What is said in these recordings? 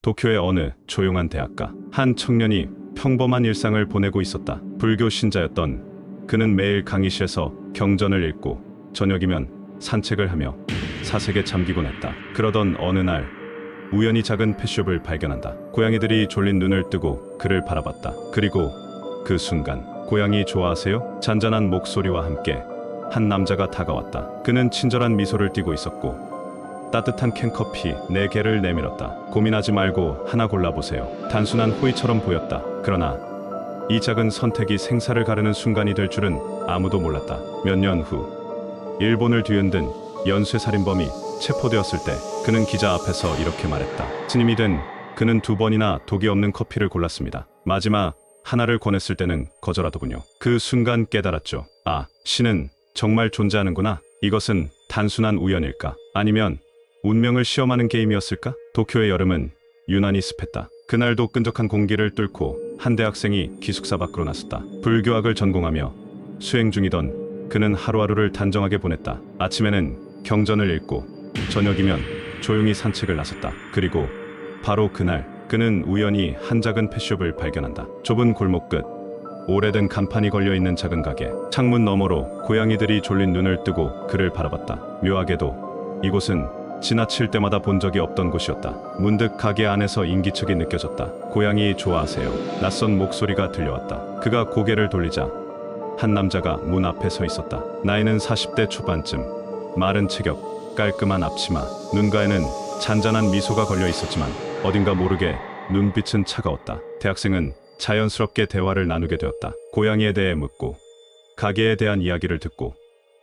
도쿄의 어느 조용한 대학가. 한 청년이 평범한 일상을 보내고 있었다. 불교 신자였던 그는 매일 강의실에서 경전을 읽고 저녁이면 산책을 하며 사색에 잠기곤 했다. 그러던 어느 날 우연히 작은 펫숍을 발견한다. 고양이들이 졸린 눈을 뜨고 그를 바라봤다. 그리고 그 순간 고양이 좋아하세요? 잔잔한 목소리와 함께 한 남자가 다가왔다. 그는 친절한 미소를 띠고 있었고 따뜻한 캔커피 4개를 내밀었다. 고민하지 말고 하나 골라보세요. 단순한 호의처럼 보였다. 그러나 이 작은 선택이 생사를 가르는 순간이 될 줄은 아무도 몰랐다. 몇 년 후 일본을 뒤흔든 연쇄살인범이 체포되었을 때 그는 기자 앞에서 이렇게 말했다. 스님이 된 그는 2번이나 독이 없는 커피를 골랐습니다. 마지막 하나를 권했을 때는 거절하더군요. 그 순간 깨달았죠. 아, 신은 정말 존재하는구나. 이것은 단순한 우연일까? 아니면 운명을 시험하는 게임이었을까? 도쿄의 여름은 유난히 습했다. 그날도 끈적한 공기를 뚫고 한 대학생이 기숙사 밖으로 나섰다. 불교학을 전공하며 수행 중이던 그는 하루하루를 단정하게 보냈다. 아침에는 경전을 읽고 저녁이면 조용히 산책을 나섰다. 그리고 바로 그날 그는 우연히 한 작은 펫숍을 발견한다. 좁은 골목 끝 오래된 간판이 걸려있는 작은 가게. 창문 너머로 고양이들이 졸린 눈을 뜨고 그를 바라봤다. 묘하게도 이곳은 지나칠 때마다 본 적이 없던 곳이었다. 문득 가게 안에서 인기척이 느껴졌다. 고양이 좋아하세요? 낯선 목소리가 들려왔다. 그가 고개를 돌리자 한 남자가 문 앞에 서 있었다. 나이는 40대 초반쯤, 마른 체격, 깔끔한 앞치마, 눈가에는 잔잔한 미소가 걸려 있었지만 어딘가 모르게 눈빛은 차가웠다. 대학생은 자연스럽게 대화를 나누게 되었다. 고양이에 대해 묻고 가게에 대한 이야기를 듣고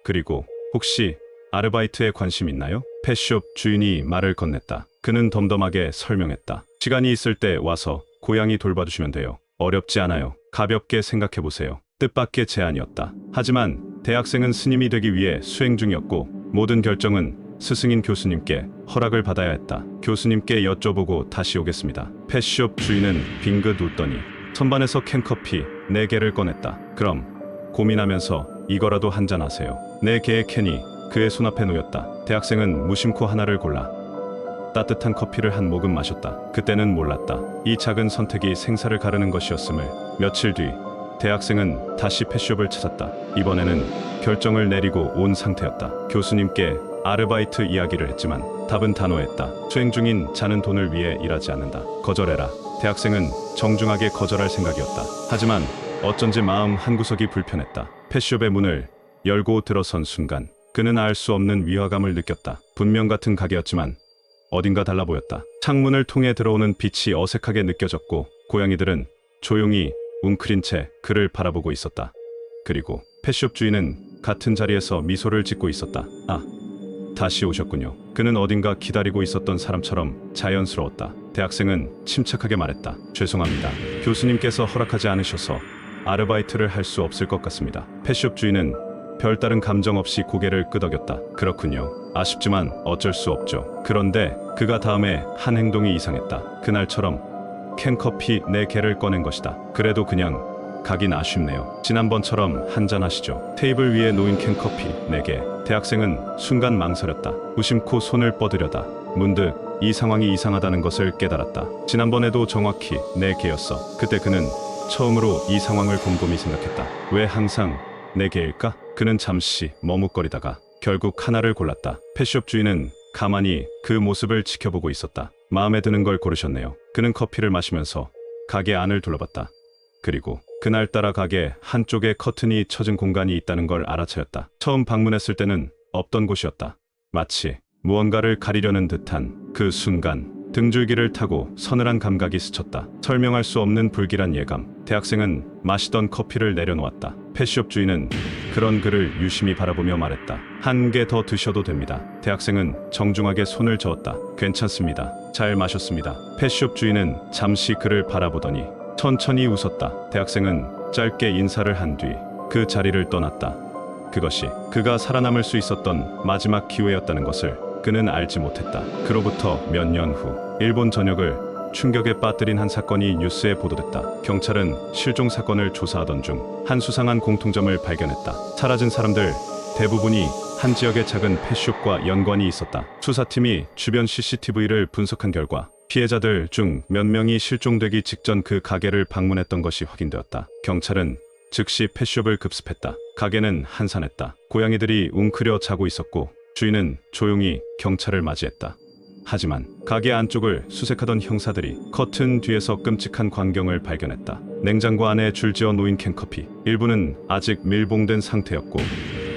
그리고 혹시 아르바이트에 관심 있나요? 펫숍 주인이 말을 건넸다. 그는 덤덤하게 설명했다. 시간이 있을 때 와서 고양이 돌봐주시면 돼요. 어렵지 않아요. 가볍게 생각해보세요. 뜻밖의 제안이었다. 하지만 대학생은 스님이 되기 위해 수행 중이었고 모든 결정은 스승인 교수님께 허락을 받아야 했다. 교수님께 여쭤보고 다시 오겠습니다. 펫숍 주인은 빙긋 웃더니 선반에서 캔커피 4개를 꺼냈다. 그럼 고민하면서 이거라도 한잔하세요. 4개의 캔이 그의 손앞에 놓였다. 대학생은 무심코 하나를 골라 따뜻한 커피를 한 모금 마셨다. 그때는 몰랐다. 이 작은 선택이 생사를 가르는 것이었음을. 며칠 뒤 대학생은 다시 펫숍을 찾았다. 이번에는 결정을 내리고 온 상태였다. 교수님께 아르바이트 이야기를 했지만 답은 단호했다. 수행 중인 자는 돈을 위해 일하지 않는다. 거절해라. 대학생은 정중하게 거절할 생각이었다. 하지만 어쩐지 마음 한구석이 불편했다. 펫숍의 문을 열고 들어선 순간 그는 알 수 없는 위화감을 느꼈다. 분명 같은 가게였지만 어딘가 달라 보였다. 창문을 통해 들어오는 빛이 어색하게 느껴졌고 고양이들은 조용히 웅크린 채 그를 바라보고 있었다. 그리고 펫숍 주인은 같은 자리에서 미소를 짓고 있었다. 아, 다시 오셨군요. 그는 어딘가 기다리고 있었던 사람처럼 자연스러웠다. 대학생은 침착하게 말했다. 죄송합니다. 교수님께서 허락하지 않으셔서 아르바이트를 할 수 없을 것 같습니다. 펫숍 주인은 별다른 감정 없이 고개를 끄덕였다. 그렇군요. 아쉽지만 어쩔 수 없죠. 그런데 그가 다음에 한 행동이 이상했다. 그날처럼 캔커피 4개를 꺼낸 것이다. 그래도 그냥 가긴 아쉽네요. 지난번처럼 한잔하시죠. 테이블 위에 놓인 캔커피 4개. 대학생은 순간 망설였다. 무심코 손을 뻗으려다 문득 이 상황이 이상하다는 것을 깨달았다. 지난번에도 정확히 4개였어. 그때 그는 처음으로 이 상황을 곰곰이 생각했다. 왜 항상 4개일까? 그는 잠시 머뭇거리다가 결국 하나를 골랐다. 펫숍 주인은 가만히 그 모습을 지켜보고 있었다. 마음에 드는 걸 고르셨네요. 그는 커피를 마시면서 가게 안을 둘러봤다. 그리고 그날따라 가게 한쪽에 커튼이 쳐진 공간이 있다는 걸 알아차렸다. 처음 방문했을 때는 없던 곳이었다. 마치 무언가를 가리려는 듯한 그 순간 등줄기를 타고 서늘한 감각이 스쳤다. 설명할 수 없는 불길한 예감. 대학생은 마시던 커피를 내려놓았다. 펫숍 주인은 그런 그를 유심히 바라보며 말했다. 한 개 더 드셔도 됩니다. 대학생은 정중하게 손을 저었다. 괜찮습니다. 잘 마셨습니다. 펫숍 주인은 잠시 그를 바라보더니 천천히 웃었다. 대학생은 짧게 인사를 한 뒤 그 자리를 떠났다. 그것이 그가 살아남을 수 있었던 마지막 기회였다는 것을 그는 알지 못했다. 그로부터 몇 년 후 일본 전역을 충격에 빠뜨린 한 사건이 뉴스에 보도됐다. 경찰은 실종 사건을 조사하던 중 한 수상한 공통점을 발견했다. 사라진 사람들 대부분이 한 지역의 작은 펫숍과 연관이 있었다. 수사팀이 주변 CCTV를 분석한 결과 피해자들 중 몇 명이 실종되기 직전 그 가게를 방문했던 것이 확인되었다. 경찰은 즉시 펫숍을 급습했다. 가게는 한산했다. 고양이들이 웅크려 자고 있었고 주인은 조용히 경찰을 맞이했다. 하지만 가게 안쪽을 수색하던 형사들이 커튼 뒤에서 끔찍한 광경을 발견했다. 냉장고 안에 줄지어 놓인 캔커피, 일부는 아직 밀봉된 상태였고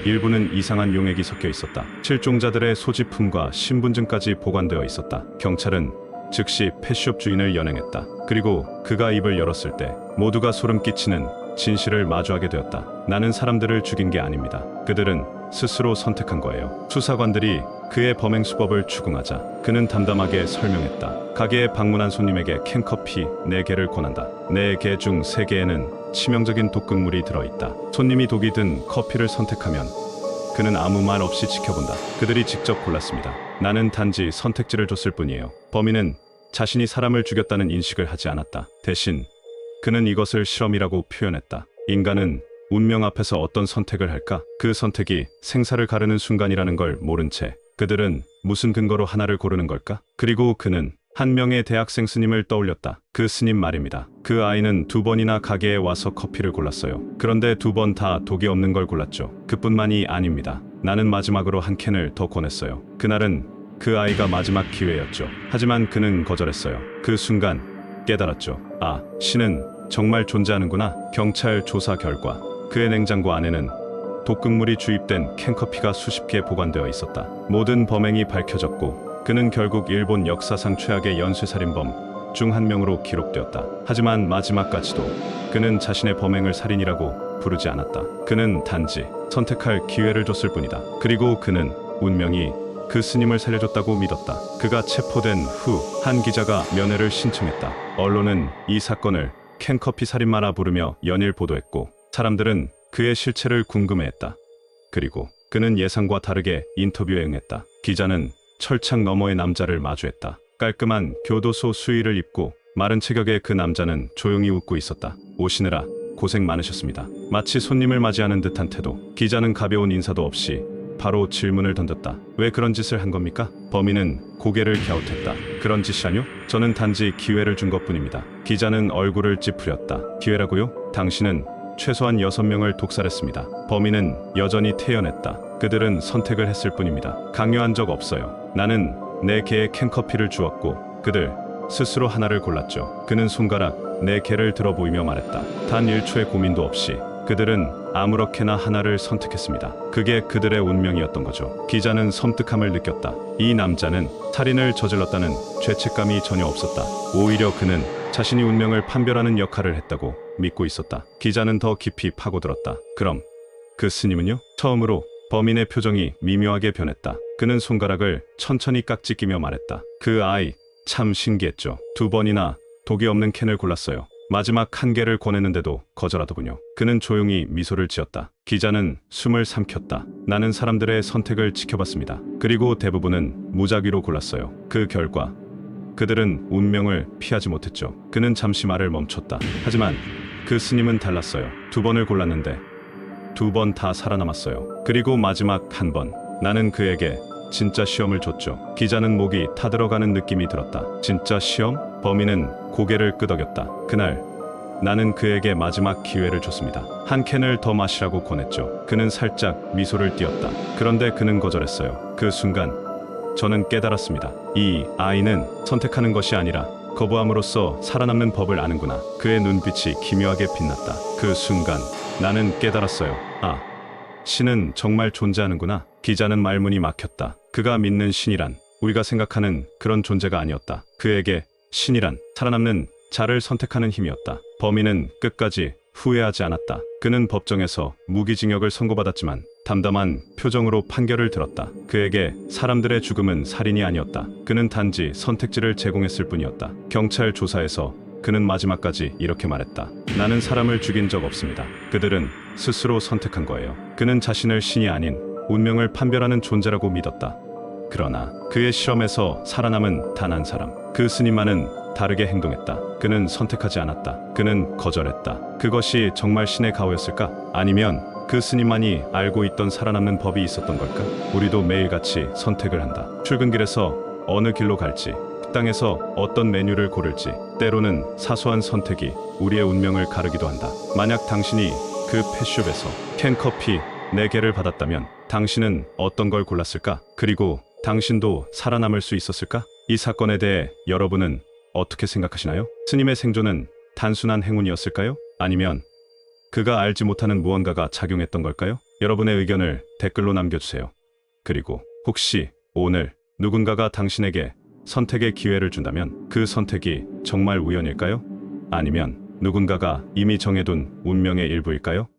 일부는 이상한 용액이 섞여 있었다. 실종자들의 소지품과 신분증까지 보관되어 있었다. 경찰은 즉시 펫숍 주인을 연행했다. 그리고 그가 입을 열었을 때 모두가 소름 끼치는 진실을 마주하게 되었다. 나는 사람들을 죽인 게 아닙니다. 그들은 스스로 선택한 거예요. 수사관들이 그의 범행 수법을 추궁하자 그는 담담하게 설명했다. 가게에 방문한 손님에게 캔커피 4개를 권한다. 4개 중 3개에는 치명적인 독극물이 들어있다. 손님이 독이 든 커피를 선택하면 그는 아무 말 없이 지켜본다. 그들이 직접 골랐습니다. 나는 단지 선택지를 줬을 뿐이에요. 범인은 자신이 사람을 죽였다는 인식을 하지 않았다. 대신 그는 이것을 실험이라고 표현했다. 인간은 운명 앞에서 어떤 선택을 할까? 그 선택이 생사를 가르는 순간이라는 걸 모른 채 그들은 무슨 근거로 하나를 고르는 걸까? 그리고 그는 한 명의 대학생 스님을 떠올렸다. 그 스님 말입니다. 그 아이는 2번이나 가게에 와서 커피를 골랐어요. 그런데 2번 다 독이 없는 걸 골랐죠. 그뿐만이 아닙니다. 나는 마지막으로 한 캔을 더 권했어요. 그날은 그 아이가 마지막 기회였죠. 하지만 그는 거절했어요. 그 순간 깨달았죠. 아, 신은 정말 존재하는구나. 경찰 조사 결과 그의 냉장고 안에는 독극물이 주입된 캔커피가 수십 개 보관되어 있었다. 모든 범행이 밝혀졌고 그는 결국 일본 역사상 최악의 연쇄살인범 중 한 명으로 기록되었다. 하지만 마지막까지도 그는 자신의 범행을 살인이라고 부르지 않았다. 그는 단지 선택할 기회를 줬을 뿐이다. 그리고 그는 운명이 그 스님을 살려줬다고 믿었다. 그가 체포된 후 한 기자가 면회를 신청했다. 언론은 이 사건을 캔커피 살인마라 부르며 연일 보도했고 사람들은 그의 실체를 궁금해했다. 그리고 그는 예상과 다르게 인터뷰에 응했다. 기자는 철창 너머의 남자를 마주했다. 깔끔한 교도소 수의를 입고 마른 체격의 그 남자는 조용히 웃고 있었다. 오시느라 고생 많으셨습니다. 마치 손님을 맞이하는 듯한 태도. 기자는 가벼운 인사도 없이 바로 질문을 던졌다. 왜 그런 짓을 한 겁니까? 범인은 고개를 갸웃했다. 그런 짓이 아니요? 저는 단지 기회를 준 것뿐입니다. 기자는 얼굴을 찌푸렸다. 기회라고요? 당신은 최소한 6명을 독살했습니다. 범인은 여전히 태연했다. 그들은 선택을 했을 뿐입니다. 강요한 적 없어요. 나는 4개의 캔커피를 주었고 그들 스스로 하나를 골랐죠. 그는 손가락 4개를 들어 보이며 말했다. 단 1초의 고민도 없이 그들은 아무렇게나 하나를 선택했습니다. 그게 그들의 운명이었던 거죠. 기자는 섬뜩함을 느꼈다. 이 남자는 살인을 저질렀다는 죄책감이 전혀 없었다. 오히려 그는 자신이 운명을 판별하는 역할을 했다고 믿고 있었다. 기자는 더 깊이 파고들었다. 그럼 그 스님은요? 처음으로 범인의 표정이 미묘하게 변했다. 그는 손가락을 천천히 깍지 끼며 말했다. 그 아이 참 신기했죠. 2번이나 독이 없는 캔을 골랐어요. 마지막 1개를 권했는데도 거절하더군요. 그는 조용히 미소를 지었다. 기자는 숨을 삼켰다. 나는 사람들의 선택을 지켜봤습니다. 그리고 대부분은 무작위로 골랐어요. 그 결과 그들은 운명을 피하지 못했죠. 그는 잠시 말을 멈췄다. 하지만 그 스님은 달랐어요. 2번을 골랐는데 2번 다 살아남았어요. 그리고 마지막 1번 나는 그에게 진짜 시험을 줬죠. 기자는 목이 타들어가는 느낌이 들었다. 진짜 시험? 범인은 고개를 끄덕였다. 그날 나는 그에게 마지막 기회를 줬습니다. 한 캔을 더 마시라고 권했죠. 그는 살짝 미소를 띄었다. 그런데 그는 거절했어요. 그 순간 저는 깨달았습니다. 이 아이는 선택하는 것이 아니라 거부함으로써 살아남는 법을 아는구나. 그의 눈빛이 기묘하게 빛났다. 그 순간 나는 깨달았어요. 아, 신은 정말 존재하는구나. 기자는 말문이 막혔다. 그가 믿는 신이란 우리가 생각하는 그런 존재가 아니었다. 그에게 신이란 살아남는 자를 선택하는 힘이었다. 범인은 끝까지 후회하지 않았다. 그는 법정에서 무기징역을 선고받았지만 담담한 표정으로 판결을 들었다. 그에게 사람들의 죽음은 살인이 아니었다. 그는 단지 선택지를 제공했을 뿐이었다. 경찰 조사에서 그는 마지막까지 이렇게 말했다. 나는 사람을 죽인 적 없습니다. 그들은 스스로 선택한 거예요. 그는 자신을 신이 아닌 운명을 판별하는 존재라고 믿었다. 그러나 그의 실험에서 살아남은 단 한 사람, 그 스님만은 다르게 행동했다. 그는 선택하지 않았다. 그는 거절했다. 그것이 정말 신의 가호였을까? 아니면 그 스님만이 알고 있던 살아남는 법이 있었던 걸까? 우리도 매일같이 선택을 한다. 출근길에서 어느 길로 갈지, 식당에서 어떤 메뉴를 고를지, 때로는 사소한 선택이 우리의 운명을 가르기도 한다. 만약 당신이 그 펫숍에서 캔커피 4개를 받았다면 당신은 어떤 걸 골랐을까? 그리고 당신도 살아남을 수 있었을까? 이 사건에 대해 여러분은 어떻게 생각하시나요? 스님의 생존은 단순한 행운이었을까요? 아니면 그가 알지 못하는 무언가가 작용했던 걸까요? 여러분의 의견을 댓글로 남겨주세요. 그리고 혹시 오늘 누군가가 당신에게 선택의 기회를 준다면 그 선택이 정말 우연일까요? 아니면 누군가가 이미 정해둔 운명의 일부일까요?